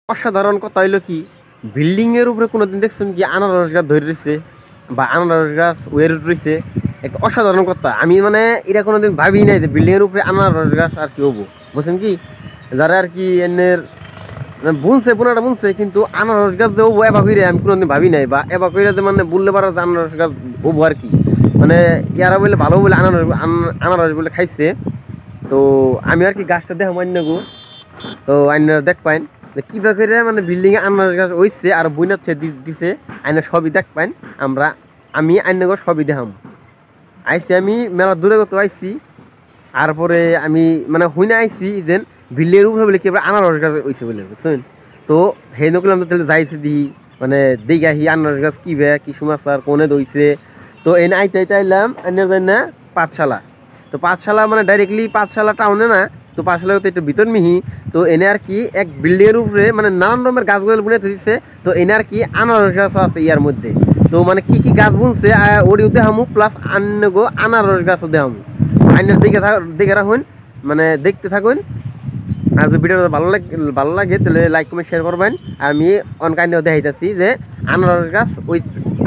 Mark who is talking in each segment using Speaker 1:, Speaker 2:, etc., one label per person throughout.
Speaker 1: অসাধারণ কথা হইলো কি বিল্ডিং এর উপরে কোনোদিন দেখছেন কি আনারস গাছ ধরে রয়েছে বা আনারস গাছ ওয়ের রয়েছে একটা অসাধারণ কথা আমি মানে এটা কোনোদিন ভাবি নাই যে বিল্ডিং এর উপরে আনারস গাছ আর কি হবো বুঝছেন কি যারা আর কি এনের বুনছে বোনাটা বুনছে কিন্তু আনারস গাছ যে হবো এবার করে আমি কোনোদিন ভাবি নাই বা এবার করে যে মানে বললে পারো যে আনারস গাছ হবো আর কি মানে ইয়ারা বলে ভালো বলে আনারস বলে খাইছে তো আমি আর কি গাছটা দেখো অন্য গো তো আইনারা দেখ পাইন কিভাবে করে মানে বিল্ডিং এ আনারস গাছ হইছে আর বইনার দিছে আইনা সবই দেখ পাইন আমি আইনাগর সবই দেখাম আইসি আমি মেলা দূরে কত আইসি তারপরে আমি মানে হুইনা আইসি যেন বিল্ডিং এর উপরে বলে কি আনারস গাছ হইছে বলে বুঝছেন তো সেই নকলাম তো তাহলে যাইছে দি মানে দেখে আহি আনারস গাছ কি বে কি সমাচার কোনে দইছে তো এনে আইতে আইলাম এনে যাই না পাঠশালা তো পাঠশালা মানে ডাইরেক্টলি পাঠশালা টাউনে না তো পাঠশালা তো একটু ভিতর মিহি তো এনে আর কি এক বিল্ডিং এর উপরে মানে নানান রকমের গাছগুলো বুনে দিচ্ছে তো এনে আর কি আনারস গাছ আছে ইয়ার মধ্যে তো মানে কি গাছ বুনছে ওডিও দেখামু প্লাস আন্নগো আনারস গাছও দেখামু আইনের দেখে রাখুন মানে দেখতে থাকুন আর যদি ভিডিওটা ভালো লাগে তাহলে লাইক কমেন্ট শেয়ার করবেন আর আমি অনকাইন্ডেও দেখাইতেছি যে আনারস গাছ ওই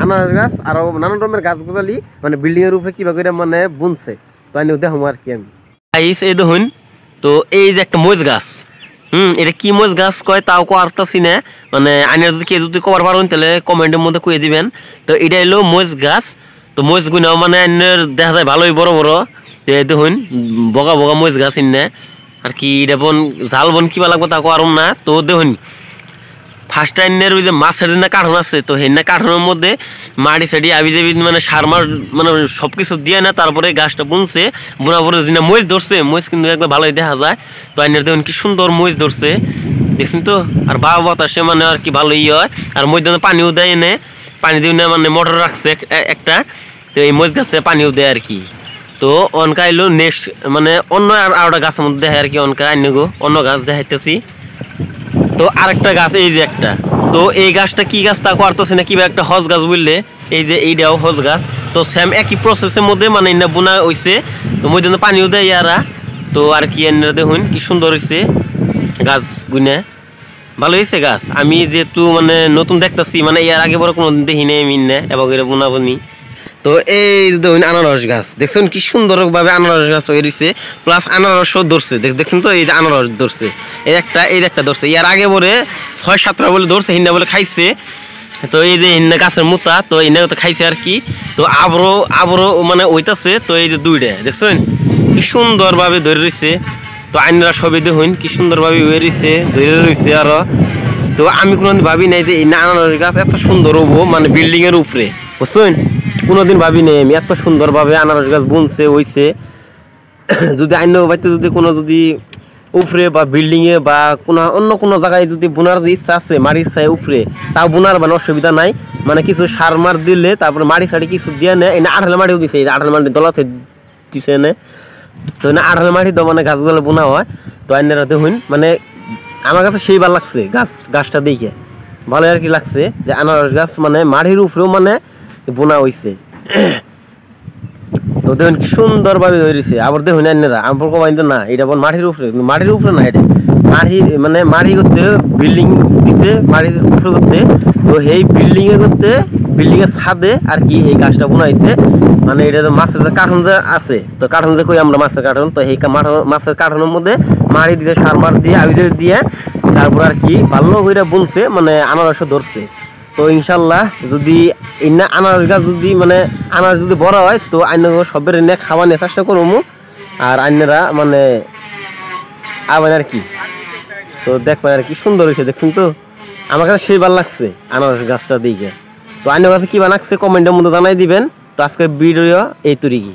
Speaker 1: আনারস গাছ আরও নানান রকমের গাছগুলি মানে বিল্ডিং এর উপরে কিবা করে মানে বুনছে তো আইনেও দেখামু আর কি আমি এই দেখুন তো এই যে একটা মরিচ গাছ এটা কি মরিচ গাছ কয় তাও কোয়ারতাছি না মানে আইনের যদি কেউ যদি কবার পারেন তাহলে কমেন্টের মধ্যে কয়ে দিবেন তো এটা এলো মরিচ গাছ তো মরিচ গুনাও মানে আইনের দেখা যায় ভালোই বড় বড় দেখুন বগা বগা মরিচ গাছ ইন্নে আর কি এটা বন জাল বন কিবা লাগবে তা কোয়ারম না তো দেখুন ফার্স্ট টাইমের ওই যে মাছের না কাঠন আছে তো হেনা কাঠনের মধ্যে মাটি সাটি আবি যাবি মানে সার মার মানে সব কিছু দিয়ে না তারপরে গাছটা বুনছে বোনা পরে যে মরিচ ধরছে মরিচ কিন্তু একবার ভালোই দেখা যায় তো আইনের দেখুন কি সুন্দর মরিচ ধরছে দেখছেন তো আর বাবা বাতাসে মানে আর কি ভালোই হয় আর মধ্যে পানিও দেয় এনে পানি দিয়ে মানে মোটর রাখছে একটা তো এই মরিচ গাছে পানিও দেয় আর কি তো অনকা এলো নেক্সট মানে অন্য আরেকটা গাছের মধ্যে দেখায় আর কি অনকা আইনগো অন্য গাছ দেখাইতেছি তো আরেকটা গাছ এই যে একটা তো এই গাছটা কি গাছ তা করতেছে না কিবা একটা হজ গাছ বুঝলে এই যে এইটাও হজ গাছ তো সেম একই প্রসেসের মধ্যে মানে এটা বোনা হয়েছে তো মধ্যে পানিও দেয় ইয়ারা তো আর কি এনে দেখুন কি সুন্দর হয়েছে গাছ গুনে ভালো হয়েছে গাছ আমি যেহেতু মানে নতুন দেখতেছি মানে এর আগে বড় কোনো দেখি নেই আমি না এবং এটা বোনাবনি তো এই দেখুন আনারস গাছ দেখছেন কি সুন্দরভাবে আনারস গাছ হয়ে রয়েছে প্লাস আনারসও ধরছে দেখছেন তো এই যে আনারস ধরছে এই একটা ধরছে ইয়ার আগে বলে 6-7টা বলে ধরছে হিন্না বলে খাইছে তো এই যে হিন্না গাছের মুতা তো হিন্না তো খাইছে আর কি তো আবরো মানে ওইটাছে তো এই যে দুইটা দেখছেন কি সুন্দরভাবে ধরে রয়েছে তো আইনরা সবই দেখুন কি সুন্দরভাবে হয়ে রয়েছে ধরে রয়েছে আরো তো আমি কোনোদিন ভাবি নাই যে এই আনারস গাছ এত সুন্দর হবো মানে বিল্ডিং এর উপরে বুঝছেন কোনোদিন ভাবি নেই আমি এত সুন্দরভাবে আনারস গাছ বুনছে হইছে যদি অন্য বাড়িতে যদি কোনো যদি উপরে বা বিল্ডিংয়ে বা কোনো অন্য কোনো জায়গায় যদি বোনার ইচ্ছা আছে মাটির ইচ্ছায় উপরে তাও বোনার মানে অসুবিধা নাই মানে কিছু সার মার দিলে তারপরে মাটি সাড়ি কিছু দিয়ে নেয় এনে আঠালে মাটিও দিছে আঠালে মাটি দলাতে দিছে এনে তো এনে আঠালে মাটি তো মানে গাছগুলো বোনা হয় তো আইনেরা দেখুন মানে আমার কাছে সেই ভালো লাগছে গাছটা দেখে ভালো আর কি লাগছে যে আনারস গাছ মানে মাটির উপরেও মানে বোনা হয়েছে তো দেখুন কি সুন্দরভাবে ধরেছে আবার দেখুন আইনেরা আমার কমাইতে না এটা বল মাটির উপরে না এটা মাটি করতে বিল্ডিং দিছে মাটির উপরে করতে তো এই বিল্ডিং এর ছাদে আর কি এই গাছটা বোনাইছে মানে এটা তো মাছের যে কার্টন যে আছে তো কার্টন যে কই আমরা মাছের কার্টন তো এই মাছের কার্টনের মধ্যে মাটি দিয়ে সার মার দিয়ে আবিদের দিয়ে তারপর আর কি ভালো করে বুনছে মানে আনারস ধরছে তো ইনশাল্লাহ যদি আনারস গাছ যদি মানে আনারস যদি বড় হয় তো আইন সবের এনে খাওয়া নিয়ে চেষ্টা করবো আর আইনেরা মানে আবার আর কি তো দেখবেন আর কি সুন্দর হয়েছে দেখছেন তো আমার কাছে সেই ভালো লাগছে আনারস গাছটা দিকে তো আইনের কাছে কি বানাচ্ছে কমেন্টের মধ্যে জানাই দিবেন তো আজকে ভিডিও এই তৈরি কি